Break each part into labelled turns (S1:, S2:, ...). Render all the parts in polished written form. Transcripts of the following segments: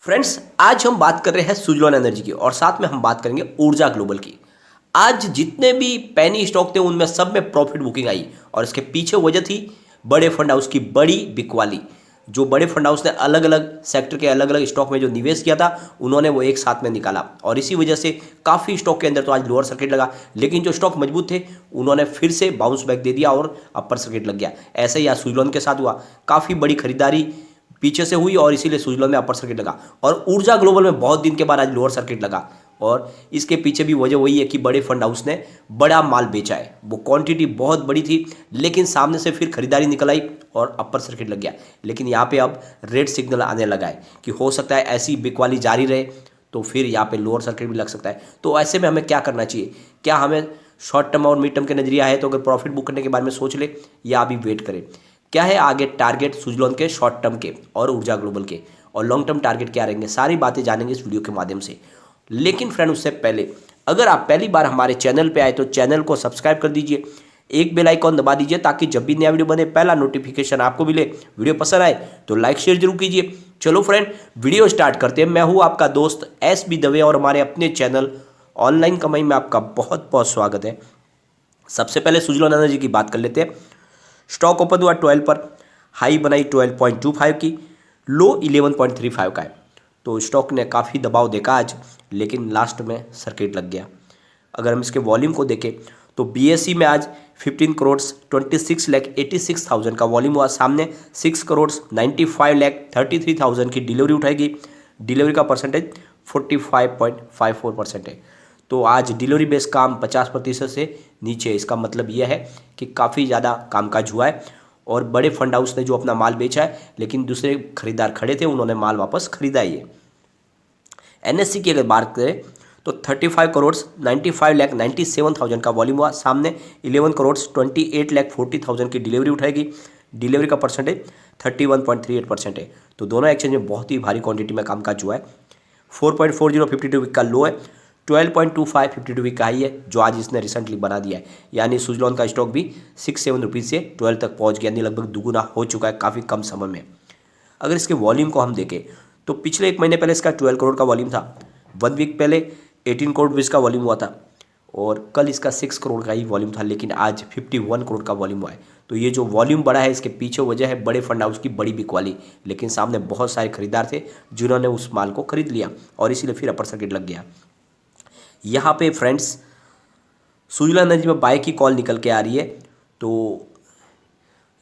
S1: Friends, आज हम बात कर रहे हैं सुजलॉन एनर्जी की और साथ में हम बात करेंगे ऊर्जा ग्लोबल की। आज जितने भी पेनी स्टॉक थे उनमें सब में प्रॉफिट बुकिंग आई और इसके पीछे वजह थी बड़े फंड हाउस की बड़ी बिकवाली। जो बड़े फंड हाउस ने अलग अलग सेक्टर के अलग अलग स्टॉक में जो निवेश किया था उन्होंने वो एक साथ में निकाला और इसी वजह से काफ़ी स्टॉक के अंदर तो आज लोअर सर्किट लगा, लेकिन जो स्टॉक मजबूत थे उन्होंने फिर से बाउंस बैक दे दिया और अपर सर्किट लग गया। ऐसे ही आज सुजलॉन के साथ हुआ, काफ़ी बड़ी खरीदारी पीछे से हुई और इसीलिए सुजलॉन में अपर सर्किट लगा और ऊर्जा ग्लोबल में बहुत दिन के बाद आज लोअर सर्किट लगा। और इसके पीछे भी वजह वही है कि बड़े फंड हाउस ने बड़ा माल बेचा है, वो क्वांटिटी बहुत बड़ी थी लेकिन सामने से फिर खरीदारी निकल आई और अपर सर्किट लग गया। लेकिन यहाँ पे अब रेड सिग्नल आने लगा है कि हो सकता है ऐसी बिकवाली जारी रहे तो फिर यहाँ पे लोअर सर्किट भी लग सकता है। तो ऐसे में हमें क्या करना चाहिए? क्या हमें शॉर्ट टर्म और मिड टर्म के नजरिया है तो अगर प्रॉफिट बुक करने के बारे में सोच ले या अभी वेट करें? क्या है आगे टारगेट सुजलॉन के शॉर्ट टर्म के और ऊर्जा ग्लोबल के, और लॉन्ग टर्म टारगेट क्या रहेंगे, सारी बातें जानेंगे इस वीडियो के माध्यम से। लेकिन फ्रेंड उससे पहले अगर आप पहली बार हमारे चैनल पे आए तो चैनल को सब्सक्राइब कर दीजिए, एक बेल आइकॉन दबा दीजिए ताकि जब भी नया वीडियो बने पहला नोटिफिकेशन आपको मिले। वीडियो पसंद आए तो लाइक शेयर जरूर कीजिए। चलो फ्रेंड वीडियो स्टार्ट करते हैं। मैं हूँ आपका दोस्त SB दवे और हमारे अपने चैनल ऑनलाइन कमाई में आपका बहुत बहुत स्वागत है। सबसे पहले सुजलॉन एनर्जी की बात कर लेते हैं। स्टॉक ओपन हुआ 12 पर, हाई बनाई 12.25 की, लो 11.35 का है। तो स्टॉक ने काफ़ी दबाव देखा आज, लेकिन लास्ट में सर्किट लग गया। अगर हम इसके वॉल्यूम को देखें तो BSE में आज 15 करोड़ 26,86,000 का वॉल्यूम हुआ। सामने 6 करोड़ 95,33,000 की डिलीवरी उठाएगी। डिलीवरी का परसेंटेज 45.54% है। तो आज डिलीवरी बेस काम 50% से नीचे है। इसका मतलब यह है कि काफ़ी ज़्यादा कामकाज हुआ है और बड़े फंड हाउस ने जो अपना माल बेचा है, लेकिन दूसरे खरीदार खड़े थे उन्होंने माल वापस खरीदा ही है। NSE की अगर बात करें तो 35 करोड़ 95,97,000 का वॉल्यूम हुआ। सामने 11 करोड़ 28,40,000 की डिलीवरी उठाएगी। डिलीवरी का परसेंटेज 31.38% है। तो दोनों एक्सचेंज में बहुत ही भारी क्वांटिटी में कामकाज हुआ है। 4.40 52 वीक का लो है, 12.25 52 वीक का हाई है जो आज इसने रिसेंटली बना दिया है। यानी सुजलॉन का स्टॉक भी 6-7 रुपीज़ से 12 तक पहुंच गया, यानी लगभग दुगुना हो चुका है काफ़ी कम समय में। अगर इसके वॉल्यूम को हम देखें तो पिछले एक महीने पहले इसका 12 करोड़ का वॉल्यूम था, 1 वीक पहले 18 करोड़ इसका वॉल्यूम हुआ था और कल इसका 6 करोड़ का ही वॉल्यूम था, लेकिन आज 51 करोड़ का वॉल्यूम हुआ है। तो ये जो वॉल्यूम बढ़ा है इसके पीछे वजह है बड़े फंड हाउस की बड़ी बिकवाली, लेकिन सामने बहुत सारे खरीदार थे जिन्होंने उस माल को खरीद लिया और इसीलिए फिर अपर सर्किट लग गया। यहाँ पे फ्रेंड्स सुजलॉन एनर्जी में बाय की कॉल निकल के आ रही है। तो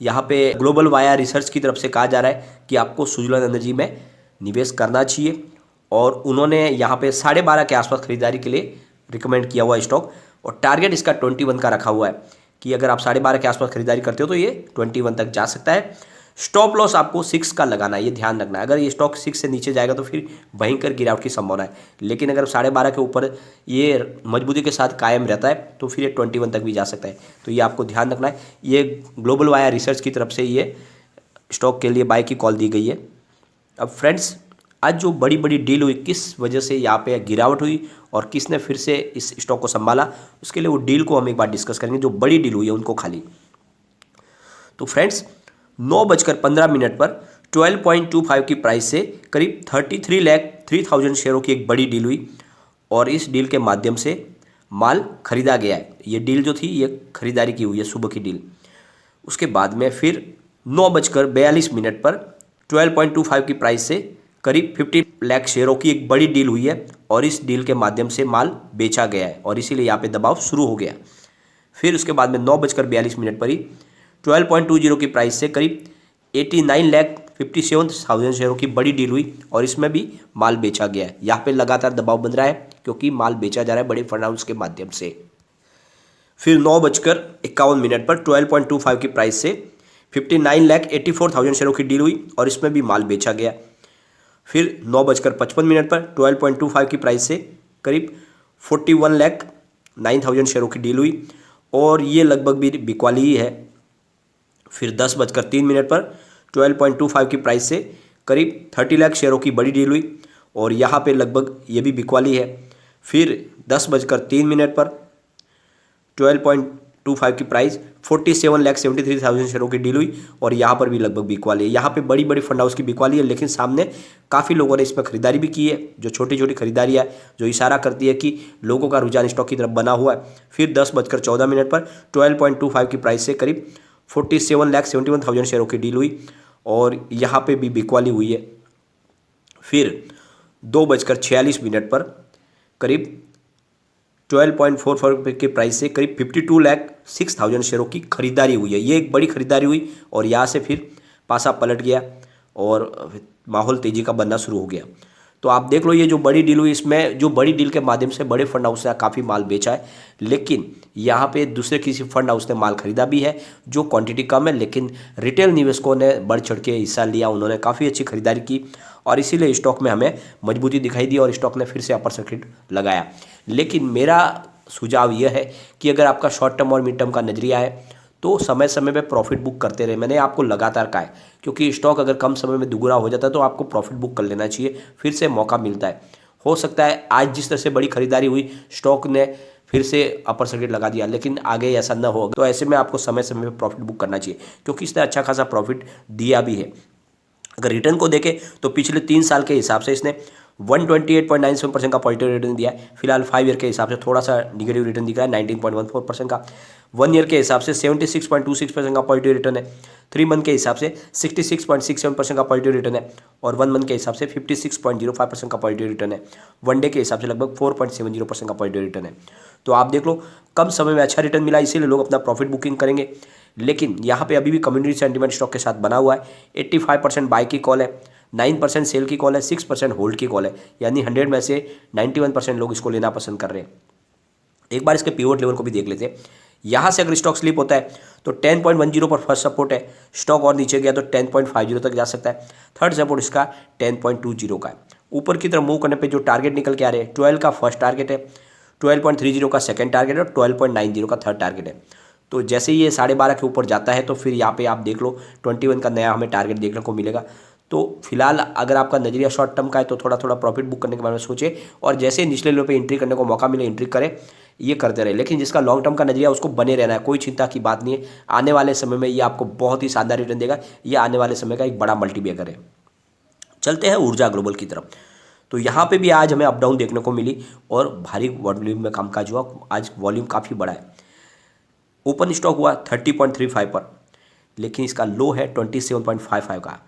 S1: यहाँ पे ग्लोबल वाया रिसर्च की तरफ से कहा जा रहा है कि आपको सुजलॉन एनर्जी में निवेश करना चाहिए और उन्होंने यहाँ पे 12:30 के आसपास खरीदारी के लिए रिकमेंड किया हुआ है स्टॉक और टारगेट इसका 21 का रखा हुआ है कि अगर आप 12:30 के आसपास खरीदारी करते हो तो ये 21 तक जा सकता है। स्टॉप लॉस आपको 6 का लगाना है, ये ध्यान रखना है। अगर ये स्टॉक 6 से नीचे जाएगा तो फिर भयंकर गिरावट की संभावना है, लेकिन अगर 12:30 के ऊपर ये मजबूती के साथ कायम रहता है तो फिर ये 21 तक भी जा सकता है। तो ये आपको ध्यान रखना है। ये ग्लोबल वाया रिसर्च की तरफ से ये स्टॉक के लिए बाय की कॉल दी गई है। अब फ्रेंड्स आज जो बड़ी बड़ी डील हुई, किस वजह से यहाँ पे गिरावट हुई और किसने फिर से इस स्टॉक को संभाला, उसके लिए वो डील को हम एक बार डिस्कस करेंगे। जो बड़ी डील हुई है उनको खाली। तो फ्रेंड्स 9:15 पर 12.25 की प्राइस से करीब 33,03,000 शेयरों की एक बड़ी डील हुई और इस डील के माध्यम से माल खरीदा गया है। ये डील जो थी ये खरीदारी की हुई है, सुबह की डील। उसके बाद में फिर 9:42 पर 12.25 की प्राइस से करीब 50 लाख शेयरों की एक बड़ी डील हुई है और इस डील के माध्यम से माल बेचा गया है और इसीलिए यहाँ पे दबाव शुरू हो गया। फिर उसके बाद में 9:42 पर ही 12.20 की प्राइस से करीब 89,57,000 शेयरों की बड़ी डील हुई और इसमें भी माल बेचा गया है। यहाँ पे लगातार दबाव बन रहा है क्योंकि माल बेचा जा रहा है बड़े फंड हाउस के माध्यम से। फिर 9:51 पर 12.25 की प्राइस से 59,84,000 शेयरों की डील हुई और इसमें भी माल बेचा गया। फिर 9:55 पर 12.25 की प्राइस से करीब 41,09,000 शेयरों की डील हुई और ये लगभग भी बिकवाली ही है। फिर 10:03 पर 12.25 की प्राइस से करीब 30 लाख शेयरों की बड़ी डील हुई और यहाँ पे लगभग ये भी बिकवाली है। फिर 10:03 पर 25 की प्राइस 47,73,000 शेयरों की डील हुई और यहाँ पर भी लगभग बिकवाली है। यहाँ पे बड़ी बड़ी फंड हाउस की बिकवाली है, लेकिन सामने काफ़ी लोगों ने इसमें खरीदारी भी की है। जो छोटी छोटी खरीदारी है जो इशारा करती है कि लोगों का रुझान स्टॉक की तरफ बना हुआ है। फिर 10:14 पर 12.25 की प्राइस से करीब 47,71,000 शेयरों की डील हुई और यहाँ पे भी बिकवाली हुई है। फिर 2:46 पर करीब 12.44 के प्राइस से करीब 52,06,000 शेयरों की खरीदारी हुई है। ये एक बड़ी खरीदारी हुई और यहाँ से फिर पासा पलट गया और माहौल तेजी का बनना शुरू हो गया। तो आप देख लो, ये जो बड़ी डील हुई, इसमें जो बड़ी डील के माध्यम से बड़े फंड हाउस ने काफ़ी माल बेचा है, लेकिन यहाँ पे दूसरे किसी फंड हाउस ने माल खरीदा भी है जो क्वांटिटी कम है, लेकिन रिटेल निवेशकों ने बढ़ चढ़ के हिस्सा लिया। उन्होंने काफ़ी अच्छी खरीदारी की और इसीलिए स्टॉक में हमें मजबूती दिखाई दी और स्टॉक ने फिर से अपर सर्किट लगाया। लेकिन मेरा सुझाव यह है कि अगर आपका शॉर्ट टर्म और मिड टर्म का नजरिया है तो समय समय पे प्रॉफिट बुक करते रहे। मैंने आपको लगातार कहा है, क्योंकि स्टॉक अगर कम समय में दुगुना हो जाता है तो आपको प्रॉफिट बुक कर लेना चाहिए, फिर से मौका मिलता है। हो सकता है आज जिस तरह से बड़ी खरीदारी हुई, स्टॉक ने फिर से अपर सर्किट लगा दिया, लेकिन आगे ऐसा न हो, तो ऐसे में आपको समय समय पर प्रॉफिट बुक करना चाहिए, क्योंकि इसने अच्छा खासा प्रॉफिट दिया भी है। अगर रिटर्न को देखें तो पिछले 3 साल के हिसाब से इसने 128.97% का पॉजिटिव रिटर्न दिया है। फिलहाल 5 ईयर के हिसाब से थोड़ा सा निगेटिव रिटर्न दिख रहा है 19.14% का। 1 ईयर के हिसाब से 76.26% का पॉजिटिव रिटर्न है। 3 मंथ के हिसाब से 66.67% का पॉजिटिव रिटर्न है और 1 मंथ के हिसाब से 56.05% का पॉजिटिव रिटर्न है। 1 डे के हिसाब से लगभग 4.70% का पॉजिटिव रिटर्न है। तो आप देख लो, कम समय में अच्छा रिटर्न मिला, इसीलिए लोग अपना प्रॉफिट बुकिंग करेंगे। लेकिन यहाँ पे अभी भी कम्युनिटी सेंटीमेंट स्टॉक के साथ बना हुआ है। 85% बाय की कॉल है, 9% सेल की कॉल है, 6% होल्ड की कॉल है, यानी 100 में से 91% लोग इसको लेना पसंद कर रहे हैं। एक बार इसके पिवट लेवल को भी देख लेते हैं। यहाँ से अगर स्टॉक स्लिप होता है तो 10.10 पर फर्स्ट सपोर्ट है, स्टॉक और नीचे गया तो 10.50 तक जा सकता है। थर्ड सपोर्ट इसका 10.20 का है। ऊपर की तरफ मूव करने पे जो टारगेट निकल के आ रहे हैं, 12 का फर्स्ट टारगेट है, 12.30 का सेकंड टारगेट है और 12.90 का थर्ड टारगेट है। तो जैसे ही ये 12.5 के ऊपर जाता है तो फिर यहाँ पे आप देख लो 21 का नया हमें टारगेट देखने को मिलेगा। तो फिलहाल अगर आपका नजरिया शॉर्ट टर्म का है तो थोड़ा थोड़ा प्रॉफिट बुक करने के बारे में सोचे और जैसे निचले लेवल पे एंट्री करने को मौका मिले एंट्री करें, ये करते रहे। लेकिन जिसका लॉन्ग टर्म का नजरिया उसको बने रहना है, कोई चिंता की बात नहीं है। आने वाले समय में ये आपको बहुत ही शानदार रिटर्न देगा। ये आने वाले समय का एक बड़ा मल्टीबैगर है। चलते हैं ऊर्जा ग्लोबल की तरफ। तो यहाँ पे भी आज हमें अप डाउन देखने को मिली और भारी वॉल्यूम में कामकाज हुआ। आज वॉल्यूम काफ़ी बड़ा है। ओपन स्टॉक हुआ 30.35 पर, लेकिन इसका लो है 27.55 का,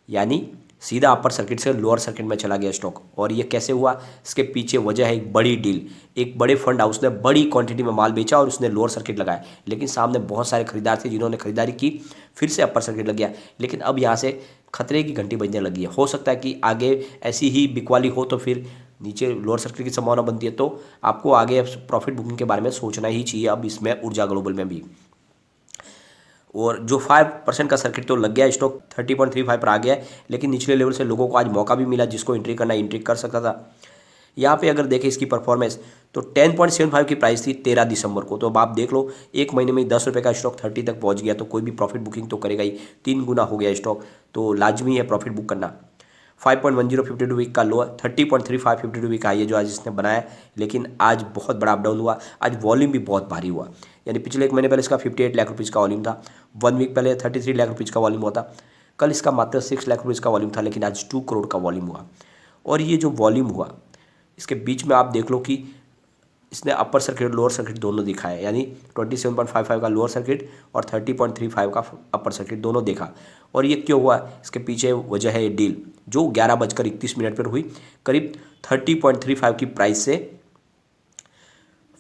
S1: यानी सीधा अपर सर्किट से लोअर सर्किट में चला गया स्टॉक। और ये कैसे हुआ, इसके पीछे वजह है एक बड़ी डील। एक बड़े फंड हाउस ने बड़ी क्वांटिटी में माल बेचा और उसने लोअर सर्किट लगाया, लेकिन सामने बहुत सारे खरीदार थे जिन्होंने खरीदारी की, फिर से अपर सर्किट लग गया। लेकिन अब यहाँ से खतरे की घंटी बजने लगी है। हो सकता है कि आगे ऐसी ही बिकवाली हो तो फिर नीचे लोअर सर्किट की संभावना बनती है। तो आपको आगे प्रॉफिट बुकिंग के बारे में सोचना ही चाहिए अब इसमें, ऊर्जा ग्लोबल में भी। और जो 5% का सर्किट तो लग गया, स्टॉक 30.35 पर आ गया है, लेकिन निचले लेवल से लोगों को आज मौका भी मिला, जिसको एंट्री करना एंट्री कर सकता था। यहाँ पे अगर देखें इसकी परफॉर्मेंस तो 10.75 की प्राइस थी 13 दिसंबर को। तो अब आप देख लो, एक महीने में 10 रुपये का स्टॉक 30 तक पहुँच गया, तो कोई भी प्रॉफिट बुकिंग तो करेगा ही। 3 गुना हो गया स्टॉक, तो लाजमी है प्रॉफिट बुक करना। 5.10 52 वीक का लो है, 30.35 52 वीक का हाई है जो आज इसने बनाया, लेकिन आज बहुत बड़ा अपडाउन हुआ। आज वॉल्यूम भी बहुत भारी हुआ, यानी पिछले एक महीने पहले इसका 58 लाख रुपीज़ का वॉल्यूम था। 1 वीक पहले 33 लाख रुपीज़ का वॉल्यूम हुआ था। कल इसका मात्र 6 लाख रुपीज़ का वॉल्यूम था, लेकिन आज 2 करोड़ का वॉल्यूम हुआ। और ये जो वॉल्यूम हुआ, इसके बीच में आप देख लो कि इसने अपर सर्किट लोअर सर्किट दोनों दिखा है, यानी 27.55 का लोअर सर्किट और 30.35 का अपर सर्किट दोनों देखा। और ये क्यों हुआ, इसके पीछे वजह है ये डील जो 11:31 पर हुई। करीब 30.35 की प्राइस से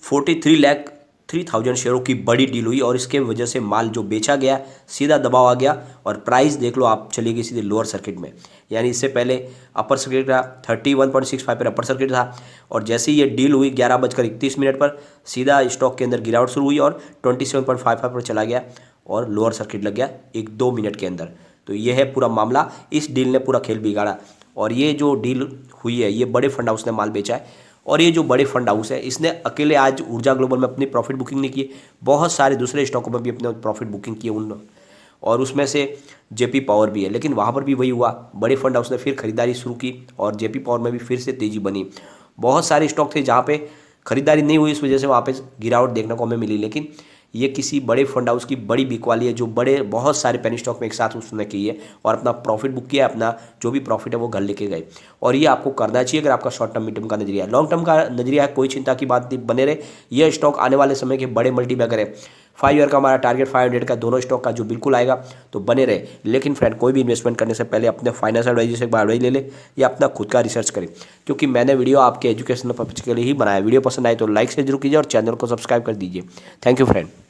S1: 43,03,000 शेयरों की बड़ी डील हुई और इसके वजह से माल जो बेचा गया सीधा दबाव आ गया और प्राइस देख लो आप चली गई सीधे लोअर सर्किट में। यानी इससे पहले अपर सर्किट का 31.65 पर अपर सर्किट था और जैसे ही ये डील हुई 11:31 पर सीधा स्टॉक के अंदर गिरावट शुरू हुई और 27.55 पर चला गया और लोअर सर्किट लग गया 1-2 मिनट के अंदर। तो ये है पूरा मामला। इस डील ने पूरा खेल बिगाड़ा और ये जो डील हुई है ये बड़े फंड हाउस ने माल बेचा है। और ये जो बड़े फंड हाउस है इसने अकेले आज ऊर्जा ग्लोबल में अपनी प्रॉफिट बुकिंग नहीं की, बहुत सारे दूसरे स्टॉकों में भी अपने प्रॉफिट बुकिंग की उन, और उसमें से जेपी पावर भी है। लेकिन वहाँ पर भी वही हुआ, बड़े फंड हाउस ने फिर खरीदारी शुरू की और जेपी पावर में भी फिर से तेज़ी बनी। बहुत सारे स्टॉक थे जहाँ पे खरीदारी नहीं हुई, इस वजह से वहाँ पे गिरावट देखने को हमें मिली। लेकिन ये किसी बड़े फंड हाउस की बड़ी बिक वाली है, जो बड़े बहुत सारे पेनी स्टॉक में एक साथ उसने की है और अपना प्रॉफिट बुक किया, अपना जो भी प्रॉफिट है वो घर लेके गए। और ये आपको करना चाहिए अगर आपका शॉर्ट टर्म मिड टर्म का नजरिया है। लॉन्ग टर्म का नजरिया है, कोई चिंता की बात नहीं, बने रहे। ये स्टॉक आने वाले समय के बड़े मल्टीबैगर है। 5 ईयर का हमारा टारगेट 500 का दोनों स्टॉक का जो बिल्कुल आएगा, तो बने रहे। लेकिन फ्रेंड, कोई भी इन्वेस्टमेंट करने से पहले अपने फाइनेंशियल एडवाइजर से एक बार एडवाइस ले ले या अपना खुद का रिसर्च करें, क्योंकि मैंने वीडियो आपके एजुकेशनल पर्पज के लिए ही बनाया। वीडियो पसंद आए तो लाइक से जरूर कीजिए और चैनल को सब्सक्राइब कर दीजिए। Thank you friend.